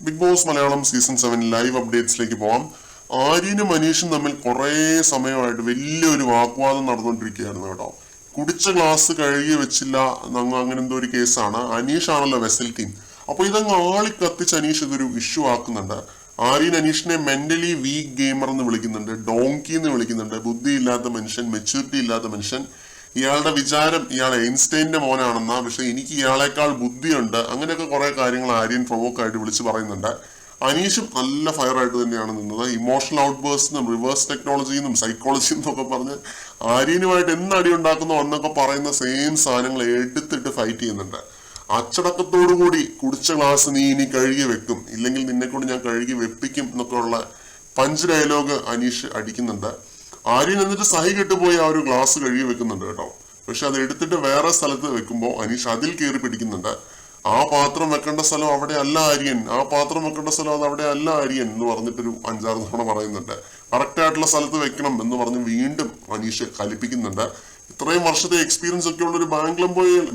Big Boss Malayalam season 7 live അപ്ഡേറ്റ്സിലേക്ക് പോവാം. ആര്യനും അനീഷും തമ്മിൽ കുറേ സമയമായിട്ട് വലിയൊരു വാഗ്വാദം നടന്നുകൊണ്ടിരിക്കുകയായിരുന്നു കേട്ടോ. കുടിച്ച ഗ്ലാസ് കഴുകി വെച്ചില്ല അങ്ങനെ എന്തോ ഒരു കേസാണ്. അനീഷ് ആണല്ലോ വെസൽ ടീം. അപ്പൊ ഇതങ്ങ് ആളിക്കത്തിച്ച് അനീഷ് ഇതൊരു ഇഷ്യൂ ആക്കുന്നുണ്ട്. ആര്യൻ അനീഷിനെ മെന്റലി വീക്ക് ഗെയിമർ എന്ന് വിളിക്കുന്നുണ്ട്, ഡോങ്കി എന്ന് വിളിക്കുന്നുണ്ട്, ബുദ്ധിയില്ലാത്ത മനുഷ്യൻ, മെച്യൂരിറ്റി ഇല്ലാത്ത മനുഷ്യൻ. ഇയാളുടെ വിചാരം ഇയാൾ ഐൻസ്റ്റൈന്റെ മോനാണെന്നാ, പക്ഷെ എനിക്ക് ഇയാളെക്കാൾ ബുദ്ധിയുണ്ട്. അങ്ങനെയൊക്കെ കുറെ കാര്യങ്ങൾ ആര്യൻ പ്രൊവോക്കായിട്ട് വിളിച്ച് പറയുന്നുണ്ട്. അനീഷും നല്ല ഫയർ ആയിട്ട് തന്നെയാണ് നിന്നത്. ഇമോഷണൽ ഔട്ട്ബേഴ്സിനും റിവേഴ്സ് ടെക്നോളജിന്നും സൈക്കോളജിയും എന്നൊക്കെ പറഞ്ഞ് ആര്യനുമായിട്ട് എന്നടി ഉണ്ടാക്കുന്നോ എന്നൊക്കെ പറയുന്ന സെയിം സാധനങ്ങൾ എടുത്തിട്ട് ഫൈറ്റ് ചെയ്യുന്നുണ്ട്. അച്ചടക്കത്തോടുകൂടി കുടിച്ച ഗ്ലാസ് നീ ഇനി കഴുകി വെക്കും, ഇല്ലെങ്കിൽ നിന്നെ കൊണ്ട് ഞാൻ കഴുകി വെപ്പിക്കും എന്നൊക്കെ ഉള്ള പഞ്ച് ഡയലോഗ് അനീഷ് അടിക്കുന്നുണ്ട്. ആര്യൻ എന്നിട്ട് സഹി കെട്ടുപോയി ആ ഒരു ഗ്ലാസ് കഴുകി വെക്കുന്നുണ്ട് കേട്ടോ. പക്ഷെ അത് എടുത്തിട്ട് വേറെ സ്ഥലത്ത് വെക്കുമ്പോൾ അനീഷ് അതിൽ കയറി പിടിക്കുന്നുണ്ട്. ആ പാത്രം വെക്കേണ്ട സ്ഥലം അവിടെ അല്ല ആര്യൻ, ആ പാത്രം വെക്കേണ്ട സ്ഥലം അത് അവിടെ അല്ല ആര്യൻ എന്ന് പറഞ്ഞിട്ടൊരു 5-6 തവണ പറയുന്നുണ്ട്. കറക്റ്റ് ആയിട്ടുള്ള സ്ഥലത്ത് വെക്കണം എന്ന് പറഞ്ഞ് വീണ്ടും അനീഷ് കലിപ്പിക്കുന്നുണ്ട്. ഇത്രയും വർഷത്തെ എക്സ്പീരിയൻസ് ഒക്കെ ഉള്ള ഒരു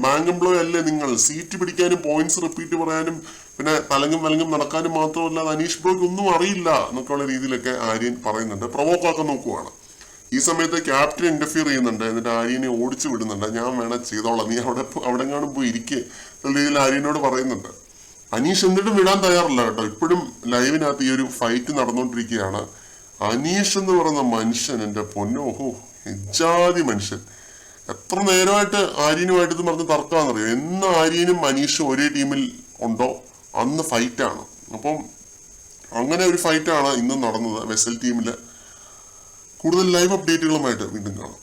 ബാങ്ക് എംപ്ലോയി അല്ലേ നിങ്ങൾ? സീറ്റ് പിടിക്കാനും പോയിന്റ്സ് റിപ്പീറ്റ് പറയാനും പിന്നെ തലങ്ങും വലങ്ങും നടക്കാനും മാത്രമല്ല അനീഷ് ബ്രോയ്ക്ക് ഒന്നും അറിയില്ല എന്നൊക്കെയുള്ള രീതിയിലൊക്കെ ആര്യൻ പറയുന്നുണ്ട്. പ്രൊവോക്കാക്കാൻ നോക്കുവാണ്. ഈ സമയത്ത് ക്യാപ്റ്റൻ ഇന്റർഫിയർ ചെയ്യുന്നുണ്ട്. എന്നിട്ട് ആര്യനെ ഓടിച്ചു വിടുന്നുണ്ട്. ഞാൻ വേണം ചെയ്തോളാം, നീ അവിടെ കാണും പോയി ഇരിക്കുക എന്ന രീതിയിൽ ആര്യനോട് പറയുന്നുണ്ട്. അനീഷ് എന്നിട്ടും വിടാൻ തയ്യാറല്ല കേട്ടോ. ഇപ്പോഴും ലൈവിനകത്ത് ഈ ഒരു ഫൈറ്റ് നടന്നുകൊണ്ടിരിക്കുകയാണ്. അനീഷ് എന്ന് പറയുന്ന മനുഷ്യൻ, എന്റെ പൊന്നോഹോ, ഇജാതി മനുഷ്യൻ. എത്ര നേരമായിട്ട് ആര്യനുമായിട്ട് ഇത് പറഞ്ഞ് തർക്കാന്നറിയോ? എന്ന് ആര്യനും അനീഷും ഒരേ ടീമിൽ ഉണ്ടോ അന്ന് ഫൈറ്റാണ്. അപ്പം അങ്ങനെ ഒരു ഫൈറ്റാണ് ഇന്ന് നടന്നത് വെസൽ ടീമില്. കൂടുതൽ ലൈവ് അപ്ഡേറ്റുകളുമായിട്ട് വീണ്ടും കാണാം.